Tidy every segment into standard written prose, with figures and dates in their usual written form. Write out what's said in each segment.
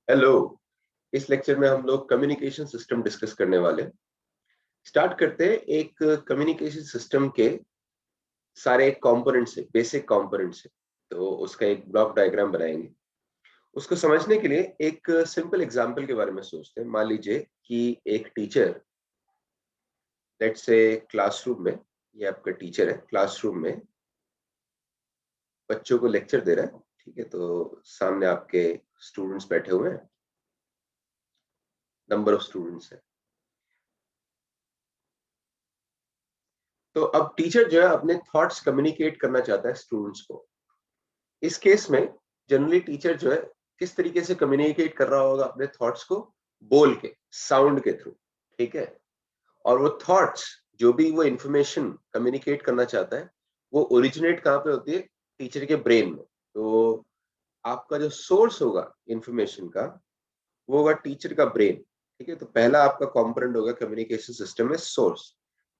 Hello. इस lecture में हम लोग कम्युनिकेशन सिस्टम डिस्कस करने वाले हैं। स्टार्ट करते हैं एक कम्युनिकेशन सिस्टम के सारे कंपोनेंट से, बेसिक कंपोनेंट से। तो उसका एक ब्लॉक डायग्राम बनाएंगे। उसको समझने के लिए एक सिंपल एग्जांपल के बारे में सोचते हैं। मान लीजिए कि एक टीचर, लेट्स से क्लासरूम में, ये आपका टीचर है, क्लासरूम में बच्चों को लेक्चर दे रहा है। ठीक है, तो सामने आपके स्टूडेंट्स बैठे हुए हैं, नंबर ऑफ स्टूडेंट्स है। तो अब टीचर जो है अपने थॉट्स कम्युनिकेट करना चाहता है स्टूडेंट्स को। इस केस में जनरली टीचर जो है किस तरीके से कम्युनिकेट कर रहा होगा अपने थॉट्स को? बोल के, साउंड के थ्रू। ठीक है, और वो थॉट्स, जो भी वो इंफॉर्मेशन कम्युनिकेट करना चाहता है, वो ओरिजिनेट कहाँ पे होती है? टीचर के ब्रेन में। तो आपका जो सोर्स होगा इंफॉर्मेशन का, वो होगा टीचर का ब्रेन। ठीक है, तो पहला आपका कंपोनेंट होगा कम्युनिकेशन सिस्टम में सोर्स,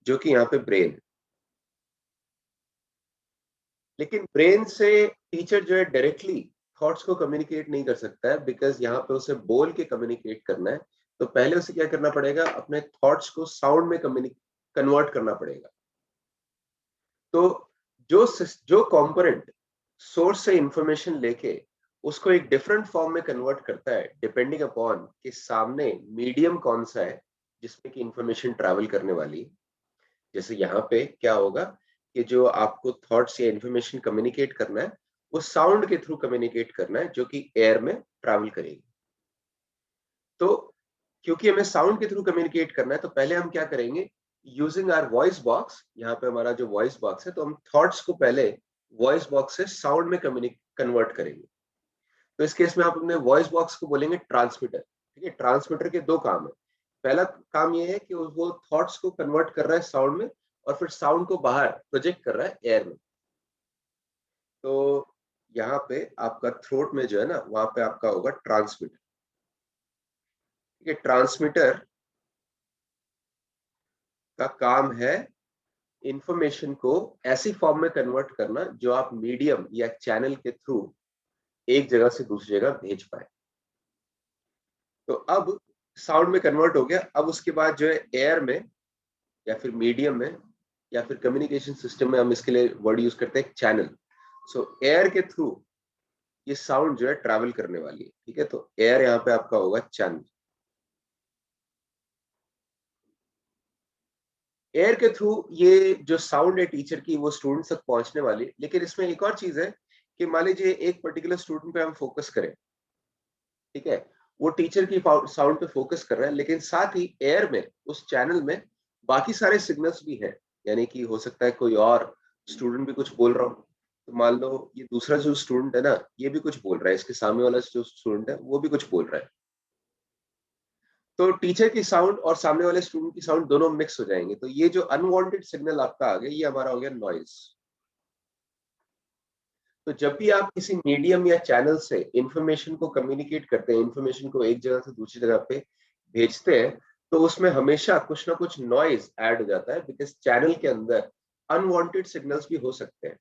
जो कि यहाँ पे ब्रेन है। लेकिन ब्रेन से टीचर जो है डायरेक्टली थॉट्स को कम्युनिकेट नहीं कर सकता है, बिकॉज यहाँ पे उसे बोल के कम्युनिकेट करना है। तो पहले उसे क्या करना पड़ेगा? अपने थॉट्स को साउंड में कन्वर्ट करना पड़ेगा। तो जो कंपोनेंट सोर्स से इंफॉर्मेशन लेके उसको एक डिफरेंट फॉर्म में कन्वर्ट करता है, डिपेंडिंग अपॉन कि सामने मीडियम कौन सा है जिसमें कि इंफॉर्मेशन ट्रैवल करने वाली है। जैसे यहाँ पे क्या होगा कि जो आपको थॉट्स या इंफॉर्मेशन कम्युनिकेट करना है, वो साउंड के थ्रू कम्युनिकेट करना है, जो कि एयर में ट्रैवल करेगी। तो क्योंकि हमें साउंड के थ्रू कम्युनिकेट करना है, तो पहले हम क्या करेंगे? यूजिंग आवर वॉइस बॉक्स, यहाँ पे हमारा जो वॉइस बॉक्स है, तो हम थॉट्स को पहले वॉइस बॉक्स से साउंड में कन्वर्ट करेंगे। तो इस केस में आप अपने वॉइस बॉक्स को बोलेंगे ट्रांसमीटर। ठीक है, ट्रांसमीटर के दो काम है। पहला काम ये है कि वो थॉट्स को कन्वर्ट कर रहा है साउंड में, और फिर साउंड को बाहर प्रोजेक्ट कर रहा है एयर में। तो यहाँ पे आपका थ्रोट में जो है ना, वहां पे आपका होगा ट्रांसमीटर। ठीक है, ट्रांसमीटर का काम है इंफॉर्मेशन को ऐसी फॉर्म में कन्वर्ट करना जो आप मीडियम या चैनल के थ्रू एक जगह से दूसरी जगह भेज पाए। तो अब साउंड में कन्वर्ट हो गया। अब उसके बाद जो है एयर में या फिर मीडियम में या फिर कम्युनिकेशन सिस्टम में हम इसके लिए वर्ड यूज करते हैं चैनल। सो एयर के थ्रू ये साउंड जो है ट्रैवल करने वाली है। ठीक है, तो एयर यहाँ पे आपका होगा चैनल। एयर के थ्रू ये जो साउंड है टीचर की, वो स्टूडेंट तक पहुंचने वाली है। लेकिन इसमें एक और चीज है कि मान लीजिए एक पर्टिकुलर स्टूडेंट पे हम फोकस करें। ठीक है, वो टीचर की साउंड पे फोकस कर रहा है, लेकिन साथ ही एयर में, उस चैनल में बाकी सारे सिग्नल्स भी हैं। यानी कि हो सकता है कोई और स्टूडेंट भी कुछ बोल रहा हो। तो मान लो ये दूसरा जो स्टूडेंट है ना, ये भी कुछ बोल रहा है, इसके सामने वाला जो स्टूडेंट है वो भी कुछ बोल रहा है। तो टीचर की साउंड और सामने वाले स्टूडेंट की साउंड दोनों मिक्स हो जाएंगे। तो ये जो अनवांटेड सिग्नल आपका आ गया, ये हमारा हो गया नॉइज। तो जब भी आप किसी मीडियम या चैनल से इंफॉर्मेशन को कम्युनिकेट करते हैं, इंफॉर्मेशन को एक जगह से दूसरी जगह पे भेजते हैं, तो उसमें हमेशा कुछ ना कुछ नॉइज ऐड हो जाता है, बिकॉज चैनल के अंदर अनवांटेड सिग्नल्स भी हो सकते हैं।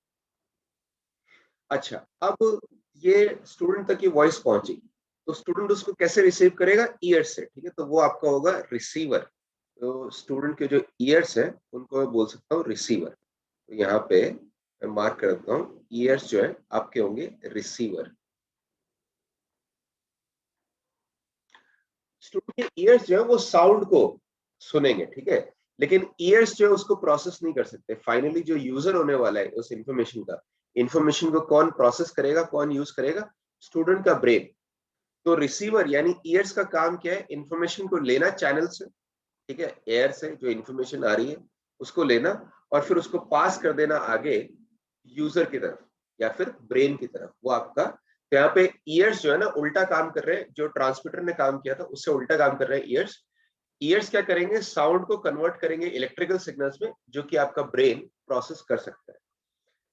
अच्छा, अब ये स्टूडेंट तक ये वॉइस पहुंची, तो स्टूडेंट उसको कैसे रिसीव करेगा? ईयर से। ठीक है, तो वो आपका होगा रिसीवर। तो स्टूडेंट के जो ईयर्स है उनको मैं बोल सकता हूँ रिसीवर। तो यहाँ पे मैं मार्क कर देता हूँ, ईयर्स जो है आपके होंगे रिसीवर। स्टूडेंट के ईयर्स जो है वो साउंड को सुनेंगे। ठीक है, लेकिन ईयर्स जो है उसको प्रोसेस नहीं कर सकते। फाइनली जो यूजर होने वाला है उस इंफॉर्मेशन का, इंफॉर्मेशन को कौन प्रोसेस करेगा, कौन यूज करेगा? स्टूडेंट का ब्रेन। तो रिसीवर यानी ईयर्स का काम क्या है? इंफॉर्मेशन को लेना चैनल से। ठीक है, एयर से जो इंफॉर्मेशन आ रही है उसको लेना, और फिर उसको पास कर देना आगे यूजर की तरफ या फिर ब्रेन की तरफ, वो आपका। तो यहाँ पे ईयर्स जो है ना उल्टा काम कर रहे हैं, जो ट्रांसमीटर ने काम किया था उससे उल्टा काम कर रहे हैं ईयर्स। ईयर्स क्या करेंगे? साउंड को कन्वर्ट करेंगे इलेक्ट्रिकल सिग्नल्स में, जो कि आपका ब्रेन प्रोसेस कर सकता है।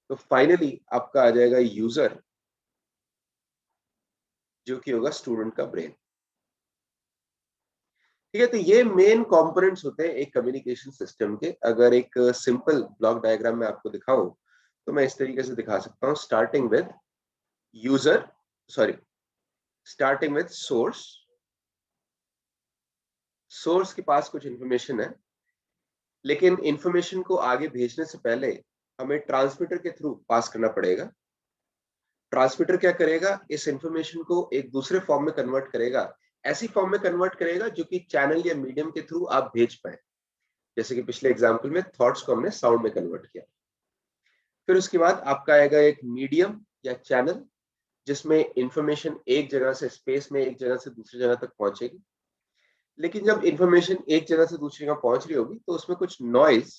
तो फाइनली आपका आ जाएगा यूजर, जो कि होगा स्टूडेंट का ब्रेन। ठीक है, तो ये मेन कंपोनेंट्स होते हैं एक कम्युनिकेशन सिस्टम के। अगर एक सिंपल ब्लॉक डायग्राम में आपको दिखाऊं, तो मैं इस तरीके से दिखा सकता हूं, starting with user, sorry, starting with source. Source के पास कुछ इंफॉर्मेशन है, लेकिन इंफॉर्मेशन को आगे भेजने से पहले हमें ट्रांसमीटर के थ्रू पास करना पड़ेगा। ट्रांसमीटर क्या करेगा, इस इंफॉर्मेशन को एक दूसरे फॉर्म में कन्वर्ट करेगा, ऐसी फॉर्म में कन्वर्ट करेगा जो कि चैनल या मीडियम के थ्रू आप भेज पाए। जैसे कि पिछले एग्जांपल में थॉट्स को हमने साउंड में कन्वर्ट किया। फिर उसके बाद आपका आएगा एक मीडियम या चैनल, जिसमें इंफॉर्मेशन एक जगह से स्पेस में एक जगह से दूसरी जगह तक पहुंचेगी। लेकिन जब इंफॉर्मेशन एक जगह से दूसरी जगह पहुंच रही होगी तो उसमें कुछ नॉइज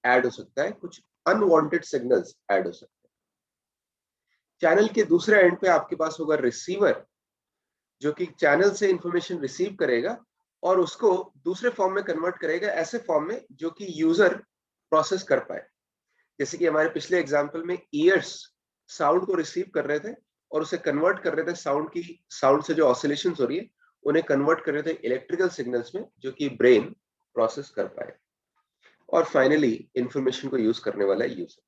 ऐड हो सकता है, कुछ अनवांटेड सिग्नल्स ऐड हो सकते हैं। चैनल के दूसरे एंड पे आपके पास होगा रिसीवर, जो कि चैनल से इंफॉर्मेशन रिसीव करेगा और उसको दूसरे फॉर्म में कन्वर्ट करेगा, ऐसे फॉर्म में जो कि यूजर प्रोसेस कर पाए। जैसे कि हमारे पिछले एग्जांपल में ईयर्स साउंड को रिसीव कर रहे थे और उसे कन्वर्ट कर रहे थे साउंड से जो ऑसिलेशंस हो रही है उन्हें कन्वर्ट कर रहे थे इलेक्ट्रिकल सिग्नल्स में, जो कि ब्रेन प्रोसेस कर पाए। और फाइनली इंफॉर्मेशन को यूज करने वाला है यूजर।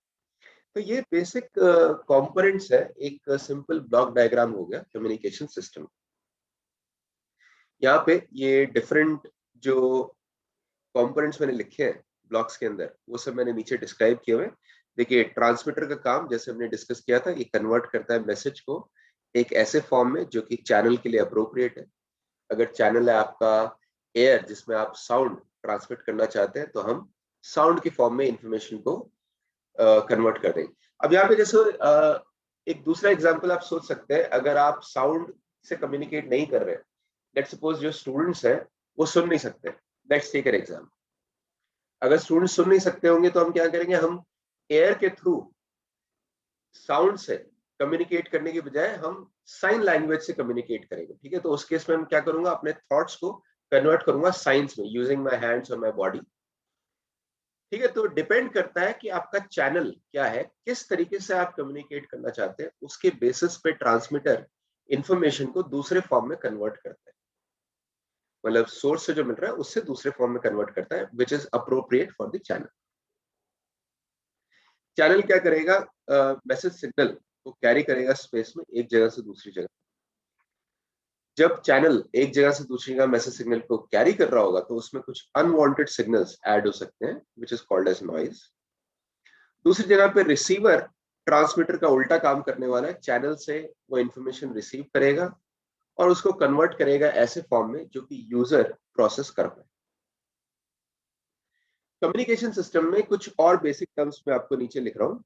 तो ये बेसिक कंपोनेंट्स है, एक सिंपल ब्लॉक डायग्राम हो गया कम्युनिकेशन सिस्टम। यहाँ पे ये डिफरेंट जो कंपोनेंट्स मैंने लिखे हैं ब्लॉक्स के अंदर, वो सब मैंने नीचे डिस्क्राइब किए हुए। देखिए, ट्रांसमीटर का काम जैसे हमने डिस्कस किया था, ये कन्वर्ट करता है मैसेज को एक ऐसे फॉर्म में जो कि चैनल के लिए अप्रोप्रिएट है। अगर चैनल है आपका एयर जिसमें आप साउंड ट्रांसमिट करना चाहते हैं, तो हम साउंड की फॉर्म में इंफॉर्मेशन को कन्वर्ट कर देंगे। अब यहाँ पे जैसे एक दूसरा एग्जांपल आप सोच सकते हैं, अगर आप साउंड से कम्युनिकेट नहीं कर रहे, लेट्स सपोज जो स्टूडेंट्स हैं वो सुन नहीं सकते, लेट्स टेक एन एग्जांपल। अगर स्टूडेंट सुन नहीं सकते होंगे तो हम क्या करेंगे, हम एयर के थ्रू साउंड से कम्युनिकेट करने की बजाय हम साइन लैंग्वेज से कम्युनिकेट करेंगे। ठीक है, तो उस केस में मैं क्या करूंगा, अपने थॉट्स को कन्वर्ट करूंगा साइंस में यूजिंग माय हैंड्स और माय बॉडी। ठीक है, तो डिपेंड करता है कि आपका चैनल क्या है, किस तरीके से आप कम्युनिकेट करना चाहते हैं, उसके बेसिस पे ट्रांसमीटर इंफॉर्मेशन को दूसरे फॉर्म में कन्वर्ट करता है। मतलब सोर्स से जो मिल रहा है उससे दूसरे फॉर्म में कन्वर्ट करता है, which is appropriate for the channel. Channel क्या करेगा, मैसेज सिग्नल को कैरी करेगा स्पेस में एक जगह से दूसरी जगह। जब चैनल एक जगह से दूसरी जगह मैसेज सिग्नल को कैरी कर रहा होगा तो उसमें कुछ अनवांटेड सिग्नल्स ऐड हो सकते हैं, which is called as noise. दूसरी जगह पे रिसीवर ट्रांसमीटर का उल्टा काम करने वाला है, चैनल से वो इंफॉर्मेशन रिसीव करेगा और उसको कन्वर्ट करेगा ऐसे फॉर्म में जो कि यूजर प्रोसेस कर पाए। कम्युनिकेशन सिस्टम में कुछ और बेसिक टर्म्स मैं आपको नीचे लिख रहा हूँ।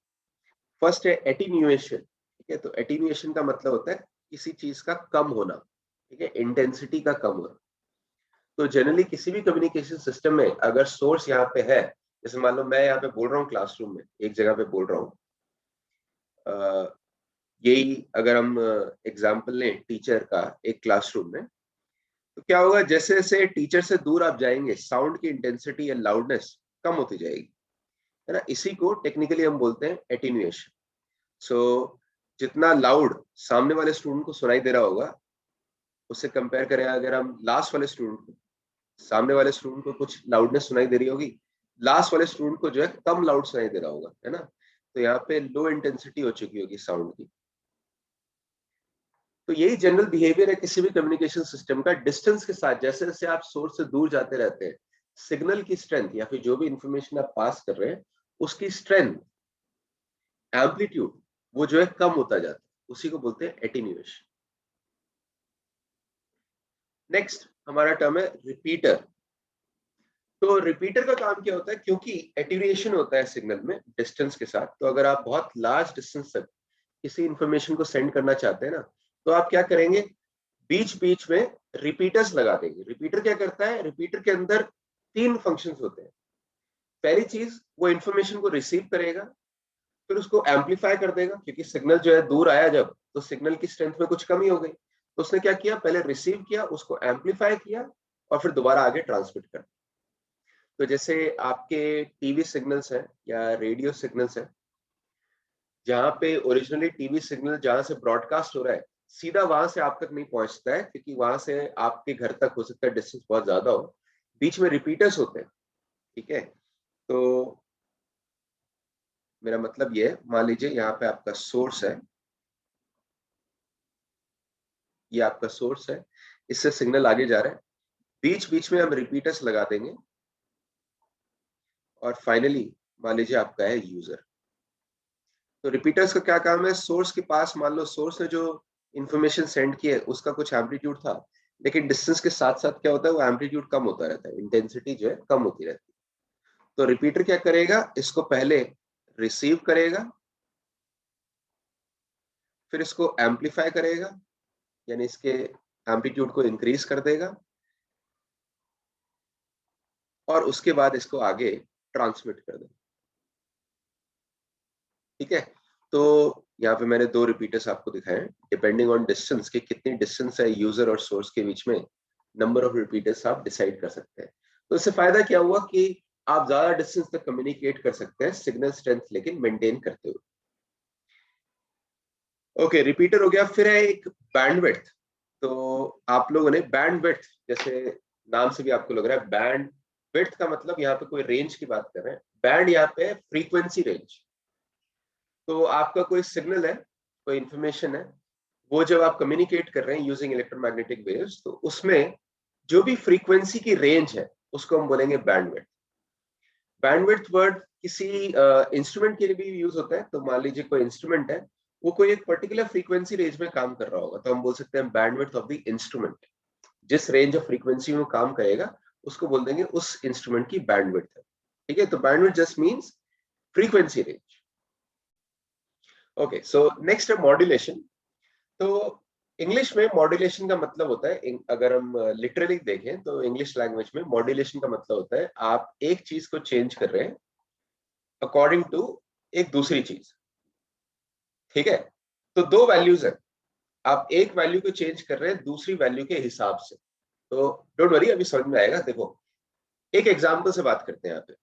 फर्स्ट है एटीन्यूएशन। ठीक है, तो एटीन्यूएशन का मतलब होता है किसी चीज का कम होना। ठीक है, इंटेंसिटी का कम होना। तो जनरली किसी भी कम्युनिकेशन सिस्टम में अगर सोर्स यहाँ पे है, जैसे मान लो मैं यहाँ पे बोल रहा हूँ क्लासरूम में एक जगह पे बोल रहा हूँ, यही अगर हम एग्जाम्पल लें टीचर का एक क्लासरूम में, तो क्या होगा, जैसे जैसे टीचर से दूर आप जाएंगे साउंड की इंटेंसिटी या लाउडनेस कम होती जाएगी, है ना। इसी को टेक्निकली हम बोलते हैं एटीन्यूएशन। सो जितना लाउड सामने वाले स्टूडेंट को सुनाई दे रहा होगा, उससे कंपेयर करें अगर हम लास्ट वाले स्टूडेंट को, सामने वाले स्टूडेंट को कुछ लाउडनेस सुनाई दे रही होगी, लास्ट वाले स्टूडेंट को जो है कम लाउड सुनाई दे रहा होगा, है ना। तो यहाँ पे लो इंटेंसिटी हो चुकी होगी साउंड की। तो यही जनरल बिहेवियर है किसी भी कम्युनिकेशन सिस्टम का। डिस्टेंस के साथ जैसे जैसे आप सोर्स से दूर जाते रहते हैं, सिग्नल की स्ट्रेंथ या फिर जो भी इंफॉर्मेशन आप पास कर रहे हैं उसकी स्ट्रेंथ, एम्पलीट्यूड, वो जो है कम होता जाता है, उसी को बोलते हैं एटीन्यूएशन। नेक्स्ट हमारा टर्म है रिपीटर। तो रिपीटर का काम क्या होता है, क्योंकि एटीन्यूएशन होता है सिग्नल में डिस्टेंस के साथ, तो अगर आप बहुत लार्ज डिस्टेंस तक किसी इंफॉर्मेशन को सेंड करना चाहते हैं ना, तो आप क्या करेंगे, बीच बीच में रिपीटर्स लगा देंगे। रिपीटर क्या करता है, रिपीटर के अंदर तीन फंक्शंस होते हैं। पहली चीज, वो इंफॉर्मेशन को रिसीव करेगा, फिर उसको एम्पलीफाई कर देगा, क्योंकि सिग्नल जो है दूर आया जब, तो सिग्नल की स्ट्रेंथ में कुछ कमी हो गई, तो उसने क्या किया, पहले रिसीव किया, उसको एम्पलीफाई किया और फिर दोबारा आगे ट्रांसमिट कर। तो जैसे आपके टीवी सिग्नल्स हैं या रेडियो सिग्नल्स हैं, जहाँ पे ओरिजिनली टीवी सिग्नल जहाँ से ब्रॉडकास्ट हो रहा है सीधा वहां से आप तक नहीं पहुंचता है, क्योंकि वहां से आपके घर तक हो सकता है डिस्टेंस बहुत ज्यादा हो, बीच में रिपीटर्स होते हैं। ठीक है, तो मेरा मतलब ये है, मान लीजिए यहाँ पे आपका सोर्स है, ये आपका सोर्स है, इससे सिग्नल आगे जा रहा है, बीच बीच में हम रिपीटर्स लगा देंगे, और फाइनली मान लीजिए आपका है यूजर। तो रिपीटर्स का क्या काम है, सोर्स के पास मान लो सोर्स ने जो इंफॉर्मेशन सेंड की है उसका कुछ एम्पलीट्यूड था, लेकिन डिस्टेंस के साथ साथ क्या होता है, वो एम्पलीट्यूड कम होता रहता है, इंटेंसिटी जो है कम होती रहती है। तो रिपीटर क्या करेगा, इसको पहले रिसीव करेगा, फिर इसको एम्पलीफाई करेगा, यानी इसके एम्पलीट्यूड को इंक्रीज कर देगा, और उसके बाद इसको आगे ट्रांसमिट कर देगा। ठीक है, तो यहाँ पे मैंने दो रिपीटर्स आपको दिखाए हैं, डिपेंडिंग ऑन डिस्टेंस के कितनी डिस्टेंस है यूजर और सोर्स के बीच में, नंबर ऑफ रिपीटर्स आप डिसाइड कर सकते हैं। तो इससे फायदा क्या हुआ कि आप ज्यादा डिस्टेंस तक कम्युनिकेट कर सकते हैं सिग्नल स्ट्रेंथ लेकिन मेंटेन करते हुए। ओके, रिपीटर हो गया। फिर है एक बैंडविड्थ। तो आप लोगों ने बैंडविड्थ, जैसे नाम से भी आपको लग रहा है बैंडविड्थ का मतलब यहाँ पे कोई रेंज की बात कर रहे हैं, बैंड यहाँ पे फ्रीक्वेंसी रेंज। तो आपका कोई सिग्नल है, कोई इंफॉर्मेशन है, वो जब आप कम्युनिकेट कर रहे हैं यूजिंग इलेक्ट्रोमैग्नेटिक वेव्स, तो उसमें जो भी फ्रीक्वेंसी की रेंज है उसको हम बोलेंगे बैंडविड्थ। बैंडविड्थ वर्ड किसी इंस्ट्रूमेंट के लिए भी यूज होता है। तो मान लीजिए कोई इंस्ट्रूमेंट है, वो कोई एक पर्टिकुलर फ्रीक्वेंसी रेंज में काम कर रहा होगा, तो हम बोल सकते हैं बैंडविड्थ ऑफ द इंस्ट्रूमेंट। जिस रेंज ऑफ फ्रीक्वेंसी में काम करेगा उसको बोल देंगे उस इंस्ट्रूमेंट की बैंडविड्थ है। ठीक है, तो bandwidth just means frequency range. Okay, so next है मॉड्यूलेशन। तो इंग्लिश में मॉड्यूलेशन का मतलब होता है, अगर हम लिटरली देखें तो इंग्लिश लैंग्वेज में मॉड्यूलेशन का मतलब होता है आप एक चीज को चेंज कर रहे हैं अकॉर्डिंग टू एक दूसरी चीज। ठीक है, तो दो वैल्यूज है, आप एक वैल्यू को चेंज कर रहे हैं दूसरी वैल्यू के हिसाब से। तो डोंट वरी, अभी समझ में आएगा। देखो, एक एग्जाम्पल से बात करते हैं यहाँ पे।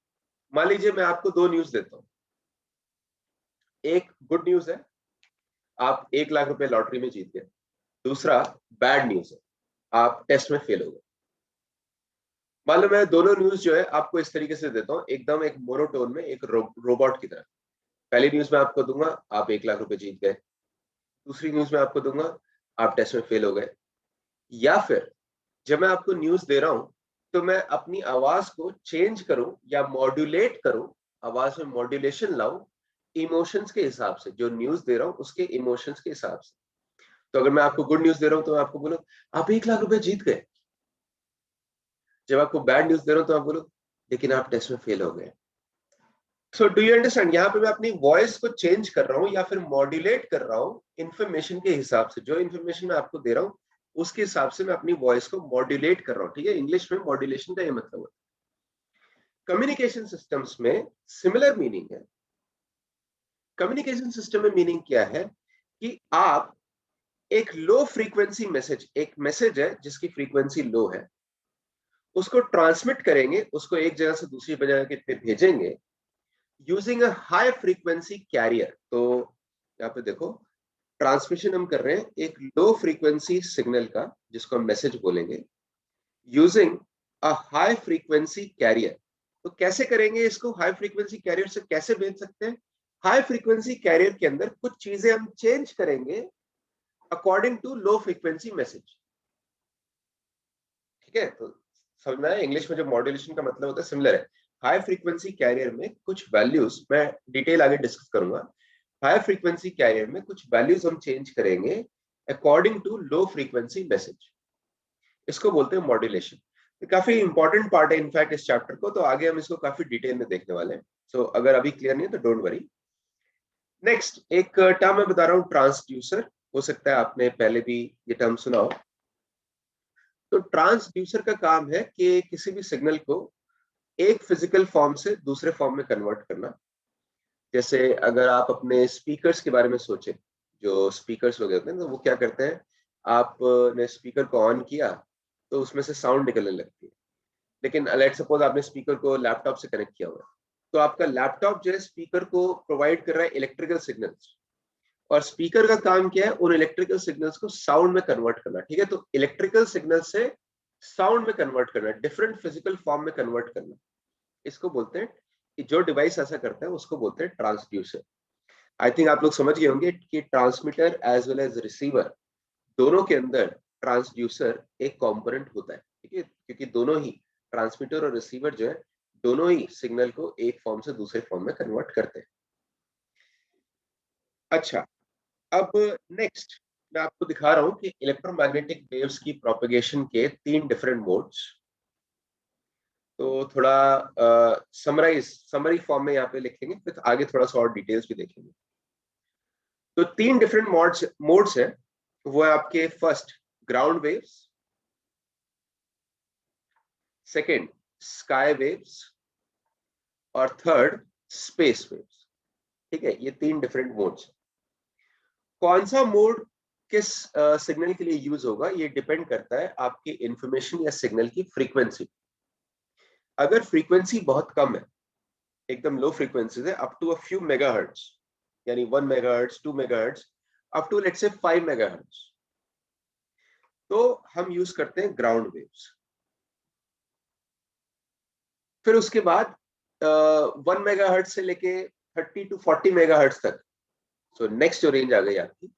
मान लीजिए मैं आपको दो न्यूज देता हूँ। एक गुड न्यूज है, आप 1 लाख रुपए लॉटरी में जीत गए। दूसरा बैड न्यूज है, आप टेस्ट में फेल हो गए। मान लो मैं दोनों न्यूज जो है आपको इस तरीके से देता हूँ, एकदम एक मोनोटोन में, एक रोबोट की तरह। पहली न्यूज में आपको दूंगा आप 1 लाख रुपए जीत गए, दूसरी न्यूज में आपको दूंगा आप टेस्ट में फेल हो गए। या फिर जब मैं आपको न्यूज दे रहा हूं तो मैं अपनी आवाज को चेंज करूं या मॉड्यूलेट करूं, आवाज में मॉड्यूलेशन लाऊं इमोशंस के हिसाब से, जो न्यूज दे रहा हूं उसके इमोशंस के हिसाब से। तो अगर मैं आपको गुड न्यूज दे रहा हूं तो मैं आपको बोलूं आप 1 लाख रुपए जीत गए। जब आपको बैड न्यूज दे रहा हूं तो आप बोलो लेकिन आप टेस्ट में फेल हो गए। सो डू यू अंडरस्टैंड, यहाँ पे मैं अपनी वॉइस को चेंज कर रहा हूँ या फिर मॉड्यूलेट कर रहा हूँ इन्फॉर्मेशन के हिसाब से। जो इन्फॉर्मेशन मैं आपको दे रहा हूँ उसके हिसाब से मैं अपनी वॉइस को मॉड्यूलेट कर रहा हूँ। ठीक है, इंग्लिश में मॉड्यूलेशन का ये मतलब है। कम्युनिकेशन सिस्टम्स में सिमिलर मीनिंग है। कम्युनिकेशन सिस्टम में मीनिंग क्या है कि आप एक लो फ्रीक्वेंसी मैसेज, एक मैसेज है जिसकी फ्रीक्वेंसी लो है, उसको ट्रांसमिट करेंगे, उसको एक जगह से दूसरी जगह पे भेजेंगे using a high frequency carrier. तो यहाँ पे देखो, ट्रांसमिशन हम कर रहे हैं एक लो फ्रीक्वेंसी सिग्नल का जिसको हम मैसेज बोलेंगे, using a high frequency carrier. तो कैसे करेंगे इसको, हाई फ्रीक्वेंसी कैरियर से कैसे भेज सकते हैं? हाई फ्रीक्वेंसी कैरियर के अंदर कुछ चीजें हम चेंज करेंगे according to low frequency message. ठीक है, तो समझ में आया? इंग्लिश में जो मॉड्यूलेशन का मतलब होता है सिमिलर है। हाई फ्रीक्वेंसी कैरियर में कुछ वैल्यूज, मैं डिटेल आगे डिस्कस करूंगा, हाई फ्रीक्वेंसी कैरियर में कुछ वैल्यूज हम चेंज करेंगे according to low frequency message. इसको बोलते हैं मॉड्यूलेशन। तो काफी इंपॉर्टेंट पार्ट है इनफैक्ट इस चैप्टर को, तो आगे हम इसको काफी डिटेल में देखने वाले हैं। सो अगर अभी क्लियर नहीं है तो डोंट वरी। नेक्स्ट एक टर्म मैं बता रहा हूँ, ट्रांसड्यूसर। हो सकता है आपने पहले भी ये टर्म सुना हो। तो ट्रांसड्यूसर का काम है कि किसी भी सिग्नल को एक फिजिकल फॉर्म से दूसरे फॉर्म में कन्वर्ट करना। जैसे अगर आप अपने स्पीकर्स के बारे में सोचें, जो स्पीकर्स वगैरह होते हैं तो वो क्या करते हैं, आपने स्पीकर को ऑन किया तो उसमें से साउंड निकलने लगती है। लेकिन लेट सपोज आपने स्पीकर को लैपटॉप से कनेक्ट किया हुआ है, तो आपका लैपटॉप जो है स्पीकर को प्रोवाइड कर रहा है इलेक्ट्रिकल सिग्नल्स, और स्पीकर का काम क्या है, उन इलेक्ट्रिकल सिग्नल्स को साउंड में कन्वर्ट करना। ठीक है, तो इलेक्ट्रिकल सिग्नल से साउंड में कन्वर्ट करना, डिफरेंट फिजिकल फॉर्म में कन्वर्ट करना, इसको बोलते हैं कि जो डिवाइस ऐसा करता है उसको बोलते हैं ट्रांसड्यूसर। आई थिंक आप लोग समझ गए होंगे कि transmitter as well as receiver दोनों के अंदर ट्रांसड्यूसर एक कंपोनेंट होता है, ठीक है, क्योंकि दोनों ही ट्रांसमीटर और रिसीवर जो है दोनों ही सिग्नल को एक फॉर्म से दूसरे फॉर्म में कन्वर्ट करते हैं। अच्छा, अब नेक्स्ट मैं आपको दिखा रहा हूं कि इलेक्ट्रोमैग्नेटिक वेव्स की प्रोपेगेशन के 3 डिफरेंट मोड्स। तो थोड़ा समरी फॉर्म में यहाँ पे लिखेंगे, फिर आगे थोड़ा सा और डिटेल्स भी देखेंगे। तो 3 डिफरेंट मोड्स है, वो है आपके first ground waves, second sky waves और थर्ड स्पेस वेव्स। ठीक है, ये 3 डिफरेंट मोड्स। कौन सा मोड किस सिग्नल के लिए यूज होगा ये डिपेंड करता है आपकी इंफॉर्मेशन या सिग्नल की फ्रीक्वेंसी। अगर फ्रीक्वेंसी बहुत कम है, एकदम लो फ्रीक्वेंसी है, up to a few megahertz, यानी 1 megahertz 2 megahertz up to let's say 5 megahertz, तो हम यूज करते हैं ग्राउंड वेव्स। फिर उसके बाद 1 मेगाहर्ट्ज से लेके 30 टू 40 मेगाहर्ट्ज तक, सो नेक्स्ट जो रेंज आ गई आपकी,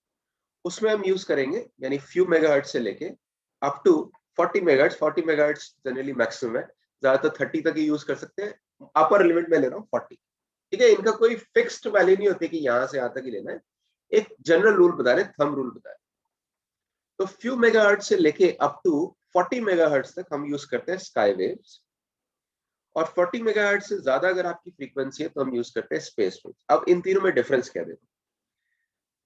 उसमें हम यूज करेंगे यानी फ्यू मेगाहर्ट्ज से लेके up to 40 megahertz. 40 megahertz generally maximum है, ज्यादातर 30 तक ही यूज कर सकते हैं, अपर लिमिट में ले रहा हूँ 40। ठीक है, इनका कोई फिक्स्ड वैल्यू नहीं होती कि यहां से यहां तक ही लेना है, एक जनरल रूल बता रहे, थंब रूल बता रहे। तो फ्यू मेगाहर्ट्ज से लेके अप टू 40 मेगाहर्ट्ज तक हम यूज करते हैं स्काई वेव्स, और 40 मेगाहर्ट्ज से ज्यादा अगर आपकी फ्रीक्वेंसी है तो हम यूज करते हैं स्पेस वेव्स। अब इन तीनों में डिफरेंस क्या देखो।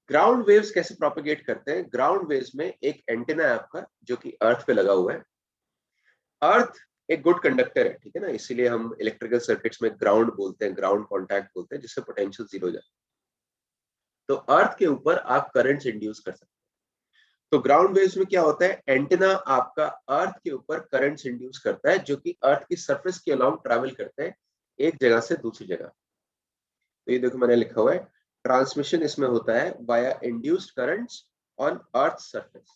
ग्राउंड वेव्स कैसे प्रोपेगेट करते हैं? ग्राउंड वेव्स में एक एंटीना है आपका जो कि अर्थ पे लगा हुआ है। अर्थ एक गुड कंडक्टर है, ठीक है ना, इसीलिए हम इलेक्ट्रिकल सर्किट्स में ग्राउंड बोलते हैं, ग्राउंड कॉन्टैक्ट बोलते हैं, जिससे पोटेंशियल जीरो हो जाए। तो अर्थ के ऊपर आप करंट्स इंड्यूस कर सकते हैं। तो ग्राउंड वेव्स में क्या होता है, एंटीना आपका अर्थ के ऊपर करंट्स इंड्यूस करता है जो कि अर्थ की सरफेस के अलोंग ट्रैवल करते हैं एक जगह से दूसरी जगह। तो ये देखो मैंने लिखा हुआ है, ट्रांसमिशन इसमें होता है via induced currents on earth surface.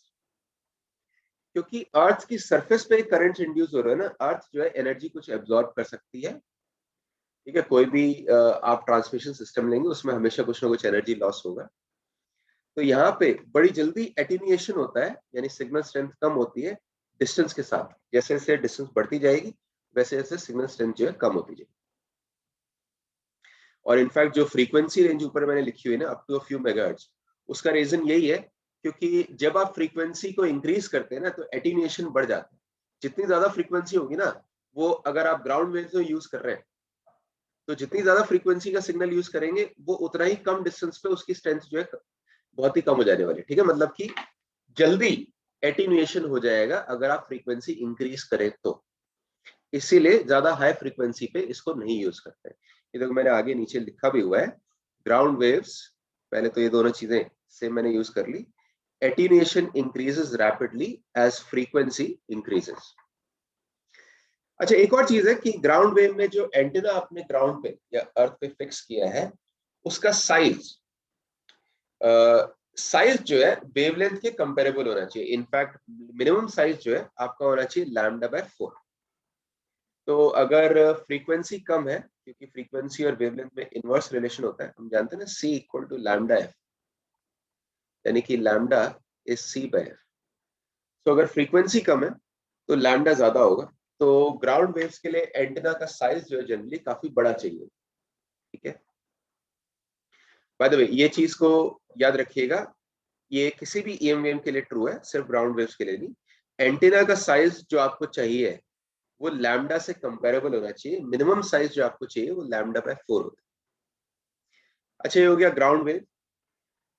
क्योंकि अर्थ की सरफेस पे करंट इंड्यूस हो रहा है ना, अर्थ जो है एनर्जी कुछ एब्जॉर्ब कर सकती है। ठीक है, कोई भी आप ट्रांसमिशन सिस्टम लेंगे उसमें हमेशा कुछ ना कुछ एनर्जी लॉस होगा। तो यहाँ पे बड़ी जल्दी एटीन्यूएशन होता है, यानी सिग्नल स्ट्रेंथ कम होती है डिस्टेंस के साथ। जैसे जैसे डिस्टेंस बढ़ती जाएगी वैसे वैसे सिग्नल स्ट्रेंथ जो है कम होती जाएगी। और इनफैक्ट जो फ्रीक्वेंसी रेंज ऊपर मैंने लिखी हुई है ना, up to a few megahertz, उसका रीजन यही है क्योंकि जब आप फ्रीक्वेंसी को इंक्रीज करते हैं ना तो एटीन्यूएशन बढ़ जाता है। जितनी ज्यादा फ्रीक्वेंसी होगी ना, वो अगर आप ग्राउंड वेव से यूज कर रहे हैं तो जितनी ज्यादा फ्रीक्वेंसी का सिग्नल यूज करेंगे वो उतना ही कम डिस्टेंस पे उसकी स्ट्रेंथ जो है बहुत ही कम हो जाने वाली। ठीक है, मतलब कि जल्दी एटीन्यूएशन हो जाएगा अगर आप फ्रीक्वेंसी इंक्रीज करें तो, इसीलिए ज्यादा हाई फ्रीक्वेंसी पे इसको नहीं यूज करते हैं। ये देखो मैंने आगे नीचे लिखा भी हुआ है, ग्राउंड वेव्स, पहले तो ये दोनों चीजें सेम मैंने यूज कर ली। Attenuation increases rapidly as frequency increases. अच्छा, एक और चीज है कि ग्राउंड वेव में जो एंटीना आपने ग्राउंड पे या अर्थ पे फिक्स किया है उसका साइज साइज जो है वेवलेंथ के कंपेरेबल होना चाहिए। इनफैक्ट मिनिमम साइज जो है आपका होना चाहिए λ/4। तो अगर फ्रीक्वेंसी कम है, क्योंकि फ्रीक्वेंसी और वेवलेंथ में इनवर्स रिलेशन होता है, हम जानते हैं ना, C = λf, यानी कि लैम्डा इज C/f। तो अगर फ्रीक्वेंसी कम है तो लैम्डा ज्यादा होगा। तो ग्राउंड वेव्स के लिए एंटीना का साइज जो है जनरली काफी बड़ा चाहिए। ठीक है, बाय द वे ये चीज को याद रखिएगा, ये किसी भी EM वेव के लिए ट्रू है, सिर्फ ग्राउंड वेव्स के लिए नहीं। एंटीना का साइज जो आपको चाहिए वो लैम्डा से कंपेरेबल होना चाहिए। मिनिमम साइज जो आपको चाहिए वो λ/4 होता है। अच्छा, ये हो गया ग्राउंड वेव।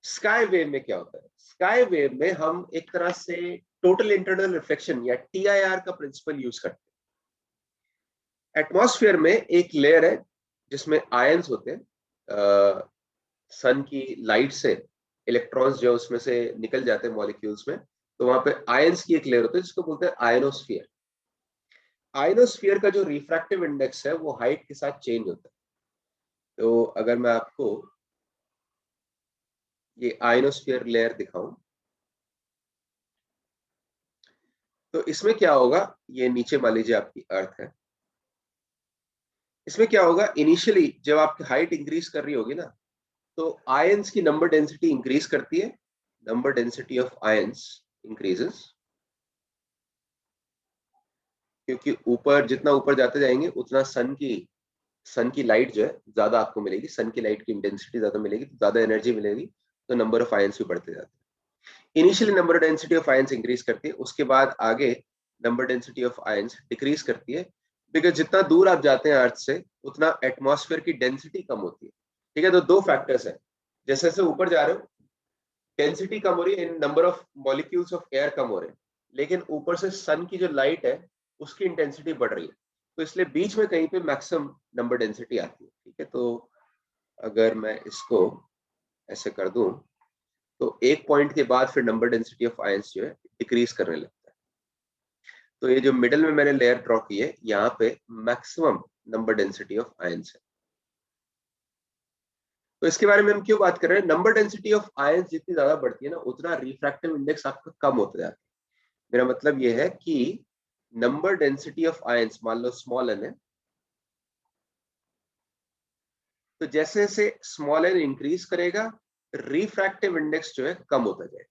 स्काई वेव में क्या होता है? स्काई वेव में हम एक तरह से टोटल इंटरनल रिफ्लेक्शन या TIR का प्रिंसिपल यूज करते हैं। एटमॉस्फेयर में एक लेयर है जिसमें आयंस होते हैं, सन की लाइट से इलेक्ट्रॉन्स जो उसमें से निकल जाते हैं मॉलिक्यूल्स में, तो वहां पे आयंस की एक लेयर होती है जिसको बोलते हैं आयनोस्फीयर। आयनोस्फीयर का जो रिफ्रैक्टिव इंडेक्स है वो हाइट के साथ चेंज होता है। तो अगर मैं आपको ये आयनोस्फीयर लेयर दिखाऊं तो इसमें क्या होगा, ये नीचे मान लीजिए आपकी अर्थ है, इसमें क्या होगा, इनिशियली जब आपकी हाइट इंक्रीज कर रही होगी ना तो आयंस की नंबर डेंसिटी इंक्रीज करती है, number density of ions, increases, क्योंकि ऊपर जितना ऊपर जाते जाएंगे उतना सन की लाइट जो है ज्यादा आपको मिलेगी, सन की लाइट की इंटेंसिटी ज्यादा मिलेगी, तो ज्यादा एनर्जी मिलेगी, तो नंबर ऑफ आयंस भी बढ़ते जाते हैं। Initially number density of ions increase करती है, उसके बाद आगे number density of ions decrease करती है, बिकॉज जितना दूर आप जाते हैं अर्थ से उतना एटमॉस्फेयर की डेंसिटी कम होती है। ठीक है, तो दो फैक्टर्स है, जैसे जैसे ऊपर जा रहे हो डेंसिटी कम हो रही है, in number of molecules of air कम हो रहे हैं, लेकिन ऊपर से सन की जो लाइट है उसकी इंटेंसिटी बढ़ रही है, तो इसलिए बीच में कहीं पे मैक्सिमम नंबर डेंसिटी आती है। ठीक है, तो अगर मैं इसको ऐसे कर दूं तो एक पॉइंट के बाद फिर नंबर डेंसिटी ऑफ आयंस जो है डिक्रीज करने लगता है। तो ये जो मिडल में मैंने लेयर ड्रॉ की है यहाँ पे maximum number density of ions है। तो इसके बारे में हम क्यों बात कर रहे हैं, नंबर डेंसिटी ऑफ आयंस जितनी ज्यादा बढ़ती है ना उतना रिफ्रैक्टिव इंडेक्स आपका कम होता जाता है। मेरा मतलब ये है कि नंबर डेंसिटी ऑफ आयंस मान लो स्मॉल एन है, तो जैसे जैसे स्मॉल एन इंक्रीज करेगा रिफ्रैक्टिव इंडेक्स जो है कम होता जाएगा।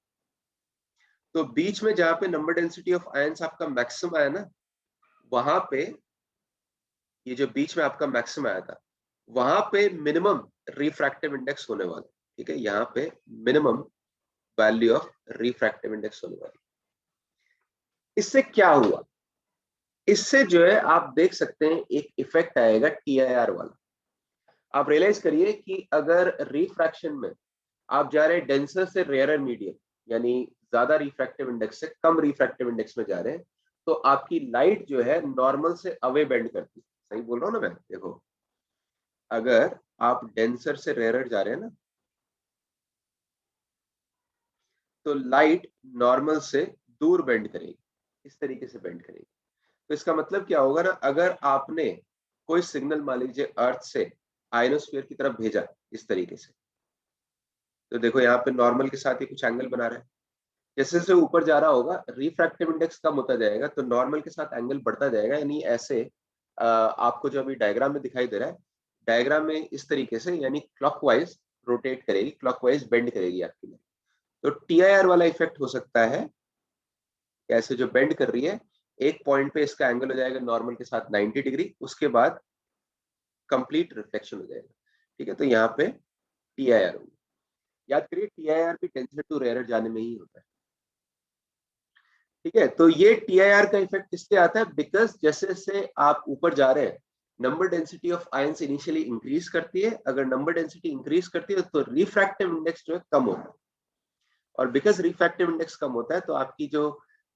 तो बीच में जहां पे नंबर डेंसिटी ऑफ आयंस आपका मैक्सिमम आया ना, वहां पे ये जो बीच में आपका मैक्सिमम आया था वहां पे मिनिमम रिफ्रैक्टिव इंडेक्स होने वाला है। ठीक है, यहाँ पे minimum value of refractive index होने वाली। इससे क्या हुआ, इससे जो है आप देख सकते हैं एक इफेक्ट आएगा टीआईआर वाला। आप रियलाइज करिए कि अगर रिफ्रैक्शन में आप जा रहे हैं डेंसर से रेयरर मीडियम, यानी ज्यादा रिफ्रैक्टिव इंडेक्स से कम रिफ्रैक्टिव इंडेक्स में जा रहे हैं, तो आपकी लाइट जो है नॉर्मल से अवे बेंड करती है। सही बोल रहा हूँ ना मैं, देखो अगर आप डेंसर से रेयरर जा रहे हैं ना तो लाइट नॉर्मल से दूर बेंड करेगी, इस तरीके से बेंड करेगी। तो इसका मतलब क्या होगा ना, अगर आपने कोई सिग्नल मान लीजिए अर्थ से आयनोस्फीयर की तरफ भेजा इस तरीके से, तो देखो यहाँ पे नॉर्मल के साथ ही कुछ एंगल बना रहा है, जैसे जैसे ऊपर जा रहा होगा रिफ्रैक्टिव इंडेक्स कम होता जाएगा तो नॉर्मल के साथ एंगल बढ़ता जाएगा। यानी ऐसे आपको जो अभी डायग्राम में दिखाई दे रहा है, डायग्राम में इस तरीके से यानी क्लॉकवाइज रोटेट करेगी, क्लॉकवाइज बेंड करेगी आपकी लाइन। तो टीआईआर वाला इफेक्ट हो सकता है, ऐसे जो बेंड कर रही है एक पॉइंट पे इसका एंगल हो जाएगा नॉर्मल के साथ 90 डिग्री, उसके बाद कंप्लीट रिफ्लेक्शन हो जाएगा। ठीक है, तो यहाँ पे टीआईआर होगी। याद करिए टीआईआर भी टेंसर टू रेयरर जाने में ही होता है। ठीक है, तो ये टीआईआर का इफेक्ट इसलिए आता है बिकॉज जैसे जैसे आप ऊपर जा रहे हैं number density of ions initially increase करती है, अगर नंबर डेंसिटी इंक्रीज करती है तो रिफ्रैक्टिव इंडेक्स जो है कम होता है, और बिकॉज रिफ्रैक्टिव इंडेक्स कम होता है तो आपकी जो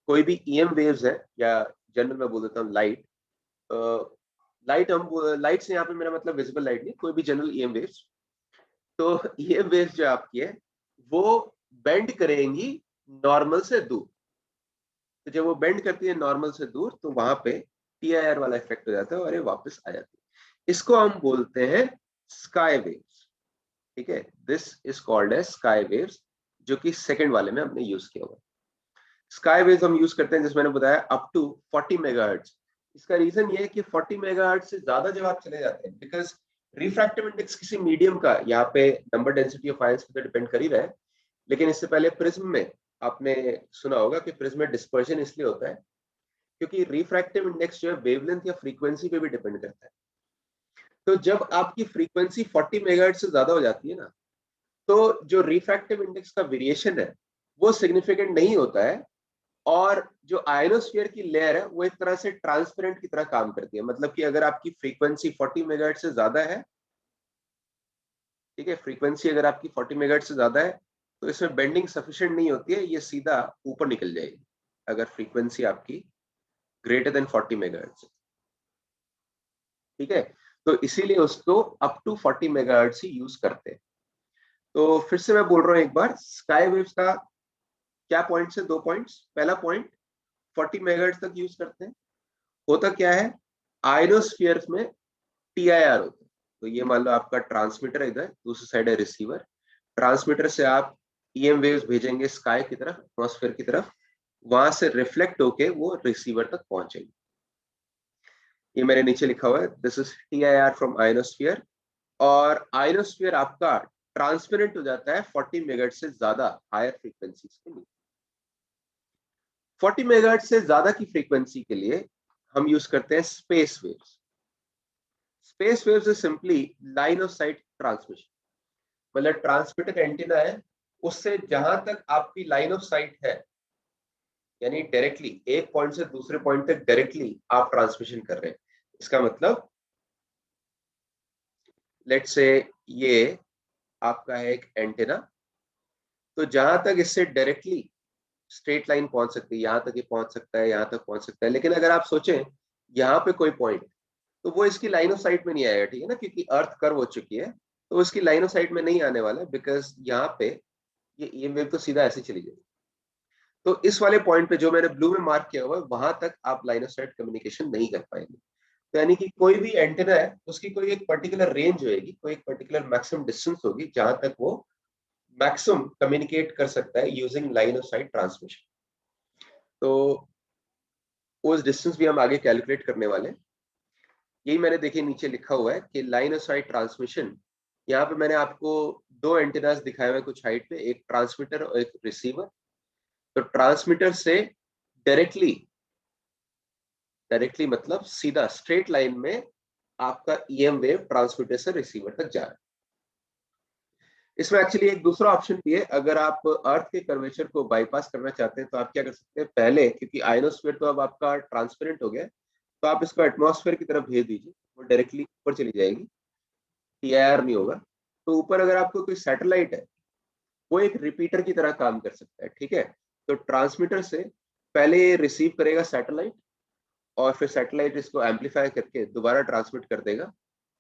कोई भी ईएम वेव्स है, या जनरल में बोल देता हूँ लाइट, लाइट हम लाइट से यहाँ पे मेरा मतलब विजिबल लाइट नहीं, कोई भी जनरल ईएम वेव्स, तो ईएम वेव्स जो आपकी है वो बेंड करेंगी नॉर्मल से दूर। तो जब वो बेंड करती है नॉर्मल से दूर तो वहां पे टीआईआर वाला इफेक्ट हो जाता है और ये वापस आ जाती है। इसको हम बोलते हैं स्काई वेव्स। ठीक है, this is called as sky waves, जो कि सेकंड वाले में हमने यूज किया हुआ। स्काई वेव्स हम यूज करते हैं जिसमें मैंने बताया अप टू 40 मेगाहर्ट्ज। इसका रीजन ये है कि 40 मेगाहर्ट्ज से ज्यादा जब आप चले जाते हैं, बिकॉज रिफ्रैक्टिव इंडेक्स किसी मीडियम का यहाँ पे नंबर डेंसिटी ऑफ आयंस पे डिपेंड कर ही रहा है, लेकिन इससे पहले प्रिज्म में आपने सुना होगा कि प्रिज्म में डिस्पर्जन इसलिए होता है क्योंकि रिफ्रैक्टिव इंडेक्स जो है वेवलेंथ या फ्रीक्वेंसी पे भी डिपेंड करता है। तो जब आपकी फ्रीक्वेंसी 40 मेगाहर्ट्ज से ज्यादा हो जाती है ना, तो जो रिफ्रैक्टिव इंडेक्स का वेरिएशन है वो सिग्निफिकेंट नहीं होता है, और जो आयनोस्फीयर की लेयर है वो एक तरह से ट्रांसपेरेंट की तरह काम करती है। मतलब कि अगर आपकी फ्रीक्वेंसी 40 मेगाहर्ट्ज से ज्यादा है, ठीक है, फ्रीक्वेंसी अगर आपकी 40 मेगाहर्ट्ज से ज्यादा है तो इसमें बेंडिंग सफिशिएंट नहीं होती है, ये सीधा ऊपर निकल जाएगी अगर फ्रीक्वेंसी आपकी ग्रेटर देन 40 मेगाहर्ट्ज। ठीक है, तो इसीलिए उसको अप टू 40 मेगाहर्ट्ज ही यूज करते हैं। तो फिर से मैं बोल रहा हूँ एक बार, स्काई वेव्स का क्या पॉइंट्स है, दो पॉइंट्स। पहला पॉइंट 40 मेगाहर्ट्ज तक यूज करते हैं। होता क्या है, आयनोस्फीयर में टीआईआर होता है। तो ये मान लो आपका ट्रांसमीटर है, इधर दूसरी साइड है रिसीवर। ट्रांसमीटर से आप ईएम वेव्स भेजेंगे स्काई की तरफ, एटमॉस्फेयर की तरफ, वहां से रिफ्लेक्ट होके वो रिसीवर तक पहुंचेंगे। ये मैंने नीचे लिखा हुआ है, this is TIR from ionosphere. और आयनोस्फीयर आपका ट्रांसपेरेंट हो जाता है 40 मेगाहर्ट्ज से ज्यादा हायर फ्रीक्वेंसीज के लिए। 40 मेगाहर्ट्ज से ज्यादा की फ्रीक्वेंसी के लिए हम यूज करते हैं space waves. Space waves is simply line of site transmission, मतलब ट्रांसमिटर एंटीना है, उससे जहां तक आपकी लाइन ऑफ साइट है, यानी डायरेक्टली एक पॉइंट से दूसरे पॉइंट तक डायरेक्टली आप ट्रांसमिशन कर रहे हैं। इसका मतलब लेट्स से ये आपका है एक एंटीना, तो जहां तक इससे डायरेक्टली स्ट्रेट लाइन पहुंच सकती है, यहां तक ये पहुंच सकता है, यहां तक पहुंच सकता है, लेकिन अगर आप सोचें यहाँ पे कोई पॉइंट, तो वो इसकी लाइन ऑफ साइट में नहीं आएगा, ठीक है ना, क्योंकि अर्थ कर्व हो चुकी है, तो उसकी लाइन ऑफ साइट में नहीं आने वाला, बिकॉज यहाँ पे ये ईएमएफ तो सीधा ऐसे चली जाएगी। तो इस वाले पॉइंट पे जो मैंने ब्लू में मार्क किया हुआ है, वहां तक आप लाइन ऑफ साइट कम्युनिकेशन नहीं कर पाएंगे। तो यानी कि कोई भी एंटेना है, उसकी कोई एक पर्टिकुलर रेंज होगी, कोई एक पर्टिकुलर मैक्सिमम डिस्टेंस होगी जहां तक वो मैक्सिमम कम्युनिकेट कर सकता है using line of site transmission. तो उस डिस्टेंस भी हम आगे कैलकुलेट करने वाले हैं। यही मैंने देखिए नीचे लिखा हुआ है कि लाइन ऑफ साइट ट्रांसमिशन, यहाँ पे मैंने आपको दो एंटेनास दिखाए हुए कुछ हाइट पे, एक ट्रांसमीटर और एक रिसीवर। तो ट्रांसमीटर से डायरेक्टली डायरेक्टली मतलब सीधा स्ट्रेट लाइन में आपका ईएम वेव ट्रांसमीटर से रिसीवर तक जा रहा है। इसमें एक्चुअली एक दूसरा ऑप्शन भी है, अगर आप अर्थ के कर्वेचर को बाईपास करना चाहते हैं तो आप क्या कर सकते हैं, पहले क्योंकि आयनोस्फीयर तो अब आपका ट्रांसपेरेंट हो गया, तो आप इसको एटमॉस्फेयर की तरफ भेज दीजिए, वो डायरेक्टली ऊपर चली जाएगी, टीआईआर नहीं होगा। तो ऊपर अगर आपको कोई सैटेलाइट है, वो एक रिपीटर की तरह काम कर सकता है, ठीक है। तो ट्रांसमीटर से पहले रिसीव करेगा सैटेलाइट, और फिर सैटेलाइट इसको एम्पलीफाई करके दोबारा ट्रांसमिट कर देगा,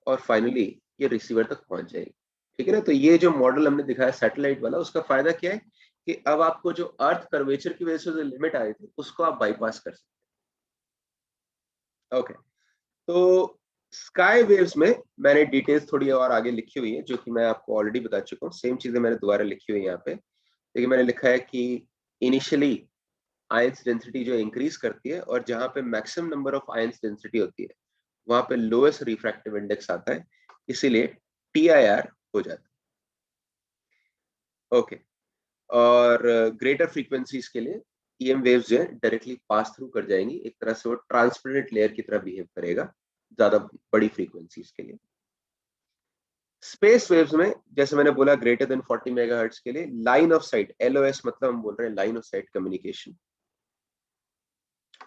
और फाइनली ये रिसीवर तक पहुंच जाएगी, ठीक है ना। तो ये जो मॉडल हमने दिखाया सैटेलाइट वाला, उसका फायदा क्या है कि अब आपको जो अर्थ कर्वेचर की वजह से जो लिमिट आई थी, उसको आप बाईपास कर सकते हैं। ओके, तो स्काई वेव्स में मैंने डिटेल्स थोड़ी और आगे लिखी हुई है, जो कि मैं आपको ऑलरेडी बता चुका हूँ, सेम चीजें मैंने दोबारा लिखी हुई है यहाँ पे। लेकिन मैंने लिखा है कि इनिशियली आयंस डेंसिटी जो इंक्रीज करती है, और जहां पे maximum number of ions density होती है, वहां पे लोएस्ट रिफ्रैक्टिव इंडेक्स आता है, इसीलिए टीआईआर हो जाता है। ओके, और ग्रेटर फ्रीक्वेंसीज के लिए ईएम वेव्स जो है डायरेक्टली पास थ्रू कर जाएंगी, एक तरह से वो ट्रांसपेरेंट लेयर की तरह बिहेव करेगा ज्यादा बड़ी फ्रीक्वेंसीज के लिए। स्पेस वेव्स में जैसे मैंने बोला ग्रेटर देन 40 मेगाहर्ट्ज के लिए लाइन ऑफ साइट, एलओएस मतलब हम बोल रहे हैं लाइन ऑफ साइट कम्युनिकेशन।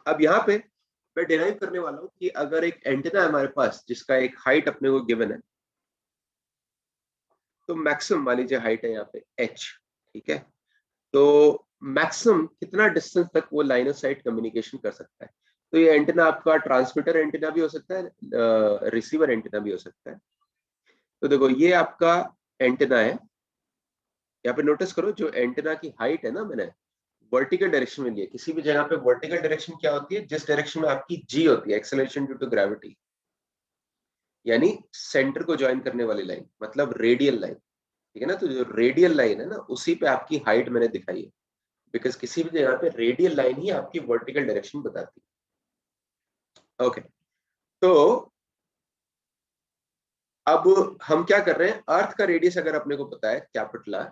अब यहाँ पे मैं डिराइव करने वाला हूँ कि अगर एक एंटेना है हमारे पास जिसका एक हाइट अपने को गिवन है, तो मैक्सिमम मान लीजिए हाइट है यहाँ पे h, ठीक है। तो मैक्सिमम कितना डिस्टेंस तक वो लाइन ऑफ साइट कम्युनिकेशन कर सकता है। तो ये एंटेना आपका ट्रांसमीटर एंटेना भी हो सकता है, रिसीवर एंटेना भी हो सकता है। तो देखो ये आपका एंटेना है, यहाँ पे नोटिस करो जो एंटेना की हाइट है ना, मैंने वर्टिकल डायरेक्शन में लिया। किसी भी जगह पे वर्टिकल डायरेक्शन क्या होती है, जिस डायरेक्शन में आपकी जी होती है, एक्सेलरेशन ड्यू टू ग्रेविटी, यानी सेंटर को ज्वाइन करने वाली लाइन, मतलब रेडियल लाइन, ठीक है ना। तो जो रेडियल लाइन है ना, उसी पे आपकी हाइट मैंने दिखाई है, बिकॉज किसी भी जगह पे रेडियल लाइन ही आपकी वर्टिकल डायरेक्शन बताती है। ओके, तो अब हम क्या कर रहे हैं, अर्थ का रेडियस अगर अपने को पता है कैपिटल आर,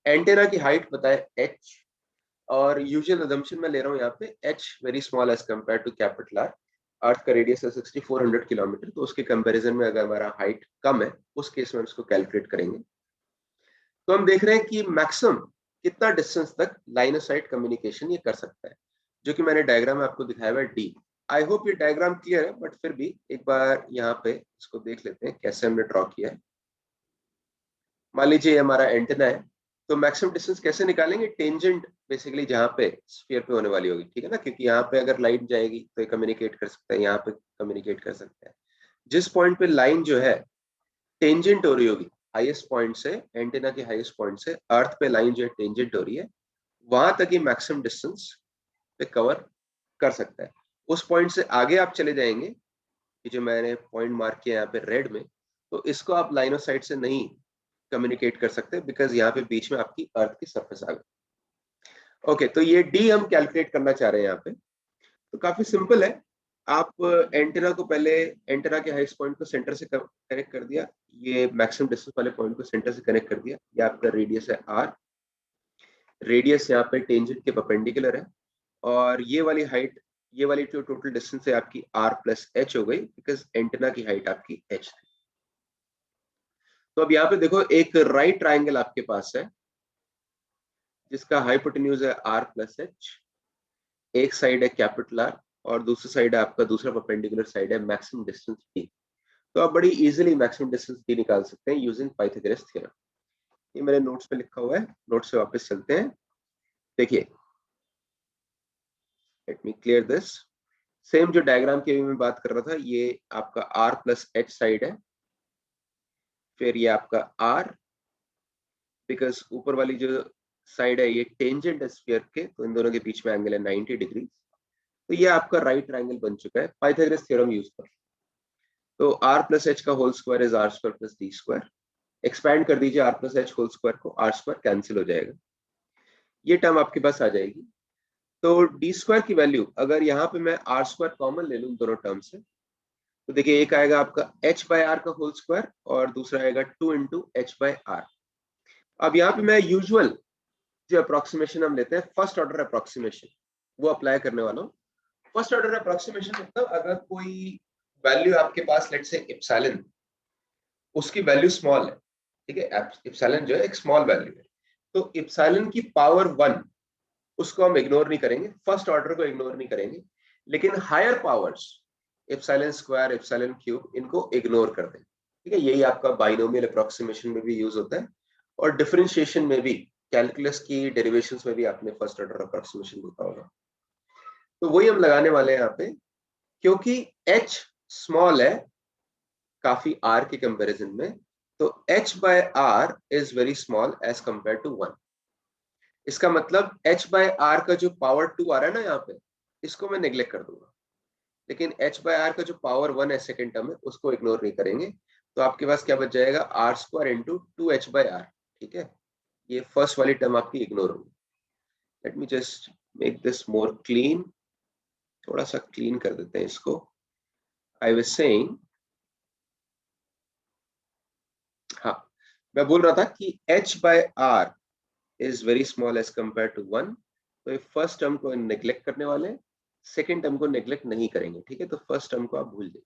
एंटेना की हाइट पता है एच, और यूजुअल अजम्पशन मैं ले रहा हूँ यहाँ पे H very small as compare to capital R. Earth का रेडियस है 6400 किलोमीटर, तो उसके कंपैरिजन में अगर हमारा हाइट कम है, उस केस में हम इसको कैलकुलेट करेंगे। तो हम देख रहे हैं कि मैक्सिमम कितना डिस्टेंस तक लाइन ऑफ साइट कम्युनिकेशन ये कर सकता है, जो कि मैंने डायग्राम में आपको दिखाया हुआ है डी। आई होप ये डायग्राम क्लियर है, बट फिर भी एक बार यहाँ पे इसको देख लेते हैं कैसे हमने ड्रॉ किया है। मान लीजिए ये हमारा एंटेना है, तो मैक्सिमम डिस्टेंस कैसे निकालेंगे, टेंजेंट बेसिकली जहाँ पे स्फीयर पे होने वाली होगी, ठीक है ना, क्योंकि यहाँ पे अगर लाइट जाएगी तो ये कम्युनिकेट कर सकता है, यहाँ पे कम्युनिकेट कर सकता है। जिस पॉइंट पे लाइन जो है टेंजेंट हो रही होगी, हाईएस्ट पॉइंट से, एंटेना के हाईएस्ट पॉइंट से अर्थ पे लाइन जो है टेंजेंट हो रही है, वहां तक ही मैक्सिमम डिस्टेंस पे कवर कर सकता है। उस पॉइंट से आगे आप चले जाएंगे, कि जो मैंने पॉइंट मार्क किया यहाँ पे रेड में, तो इसको आप लाइन ऑफ साइट से नहीं कम्युनिकेट कर सकते, बिकॉज यहाँ पे बीच में आपकी अर्थ की सरफेस आ गई। ओके, तो ये डी हम कैलकुलेट करना चाह रहे हैं यहाँ पे। तो काफी सिंपल है, आप एंटेना को पहले, एंटेना के हाईएस्ट पॉइंट को सेंटर से कनेक्ट कर दिया, ये मैक्सिमम डिस्टेंस वाले पॉइंट को सेंटर से कनेक्ट कर दिया, ये आपका रेडियस है आर। रेडियस यहाँ पे टेंजेंट के परपेंडिकुलर है, और ये वाली हाइट, ये वाली जो टोटल डिस्टेंस है आपकी r प्लस एच हो गई, बिकॉज एंटेना की हाइट आपकी h थी। तो अब यहाँ पे देखो एक राइट ट्राइंगल आपके पास है जिसका हाइपोटेन्यूज है r प्लस एच, एक साइड है कैपिटल R और दूसरी साइड है आपका, दूसरा परपेंडिकुलर साइड है मैक्सिमम डिस्टेंस d। तो आप बड़ी इजीली मैक्सिमम डिस्टेंस d निकाल सकते हैं यूजिंग पाइथागोरस थ्योरम। ये मेरे नोट्स में लिखा हुआ है, नोट्स से वापस चलते हैं। देखिए, let me clear this. Same जो डायग्राम की अभी मैं बात कर रहा था, ये आपका r प्लस एच साइड है, फिर ये आपका r, बिकॉज ऊपर वाली जो साइड है ये टेंजेंट है स्फीयर के, तो इन दोनों के बीच में एंगल है 90 डिग्री। तो ये आपका राइट ट्रायंगल बन चुका है पाइथागोरस थ्योरम यूज कर। तो r प्लस एच का whole square is R square plus D square. Expand कर दीजिए r plus H whole square को, आर स्क्वायर कैंसिल हो जाएगा, ये टर्म आपके पास आ जाएगी। तो डी स्क्वायर की वैल्यू अगर यहाँ पे मैं आर स्क्वायर कॉमन ले लूँ दोनों टर्म से, तो देखिए एक आएगा आपका h बाय आर का होल स्क्वायर और दूसरा आएगा 2 इंटू एच बाय आर। अब यहाँ पे मैं यूजुअल जो अप्रोक्सीमेशन हम लेते हैं, फर्स्ट ऑर्डर अप्रोक्सीमेशन, वो अप्लाई करने वाला हूँ। फर्स्ट ऑर्डर अप्रोक्सीमेशन मतलब अगर कोई वैल्यू आपके पास लेट से एप्सिलॉन, उसकी वैल्यू स्मॉल है, ठीक है, एप्सिलॉन जो है एक स्मॉल वैल्यू है, तो एप्सिलॉन की पावर 1 उसको हम इग्नोर नहीं करेंगे, फर्स्ट ऑर्डर को इग्नोर नहीं करेंगे, लेकिन higher powers epsilon square, epsilon cube, इनको इग्नोर कर दें। ठीक है, यही आपका बाइनोमियल अप्रोक्सीमेशन में भी यूज होता है और डिफरेंशिएशन में भी, कैलकुलस की डेरिवेशंस में भी आपने फर्स्ट ऑर्डर अप्रोक्सीमेशन देखा होगा। तो वही हम लगाने वाले हैं यहाँ पे, क्योंकि h स्मॉल है काफी r के कंपैरिजन में, तो h by r is very small as compare to 1। इसका मतलब h बाय r का जो पावर 2 आ रहा है ना यहाँ पे, इसको मैं नेग्लेक्ट कर दूंगा, लेकिन h बाय r का जो पावर 1 है सेकेंड टर्म में, उसको इग्नोर नहीं करेंगे। तो आपके पास क्या बच जाएगा, R square into 2h by R. ठीक है, ये फर्स्ट वाली टर्म आपकी इग्नोर होगी। Let me just make this more clean, थोड़ा सा क्लीन कर देते हैं इसको। आई वाज सेइंग, हाँ, मैं बोल रहा था कि h by r is very small as compare to 1। तो फर्स्ट टर्म को नेग्लेक्ट करने वाले, सेकेंड टर्म को नेग्लेक्ट नहीं करेंगे। ठीक है, तो फर्स्ट टर्म को आप भूल जाइए,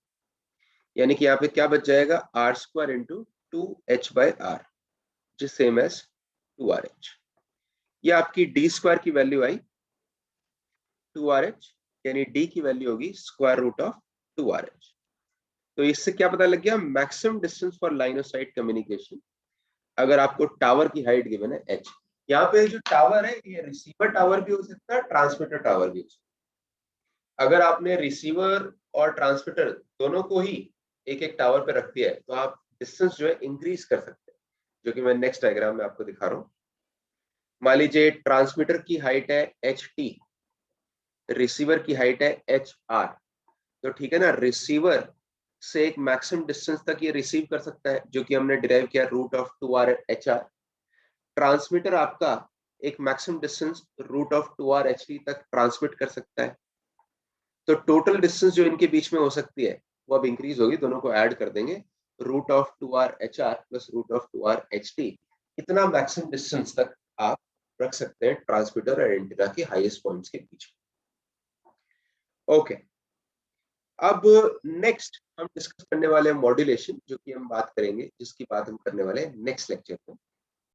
यानी कि यहाँ पे क्या बच जाएगा, R square into 2h by R, जिस सेम एज 2rh। ये आपकी डी स्क्वायर की वैल्यू आई 2rh, यानी डी की वैल्यू होगी स्क्वायर रूट ऑफ 2rh। तो इससे क्या पता लग गया, maximum distance for line of site communication, अगर आपको टावर की हाइट गिवन है h। यहाँ पे जो टावर है ये रिसीवर टावर भी हो सकता है, ट्रांसमीटर टावर भी हो सकता है। अगर आपने रिसीवर और ट्रांसमीटर दोनों को ही एक एक टावर पे रख दिया है, तो आप डिस्टेंस जो है इंक्रीज कर सकते हैं, जो कि मैं नेक्स्ट डायग्राम में आपको दिखा रहा हूँ। मान लीजिए ट्रांसमीटर की हाइट है ht, रिसीवर की हाइट है hr, तो ठीक है ना, रिसीवर से एक मैक्सिमम डिस्टेंस तक ये रिसीव कर सकता है, जो कि हमने डिराइव किया रूट ऑफ 2rhr। ट्रांसमीटर आपका एक maximum distance root of 2rht तक ट्रांसमिट कर सकता है। तो टोटल डिस्टेंस जो इनके बीच में हो सकती है वो अब इंक्रीज होगी, दोनों को ऐड कर देंगे, root of 2rhr plus root of 2rht। इतना मैक्सिमम डिस्टेंस तक आप रख सकते हैं ट्रांसमीटर और एंटीना के हाईएस्ट पॉइंट्स के बीच में। ओके, अब नेक्स्ट हम डिस्कस करने वाले हैं मॉड्यूलेशन, जो कि हम बात करेंगे, जिसकी बात हम करने वाले हैं नेक्स्ट लेक्चर में।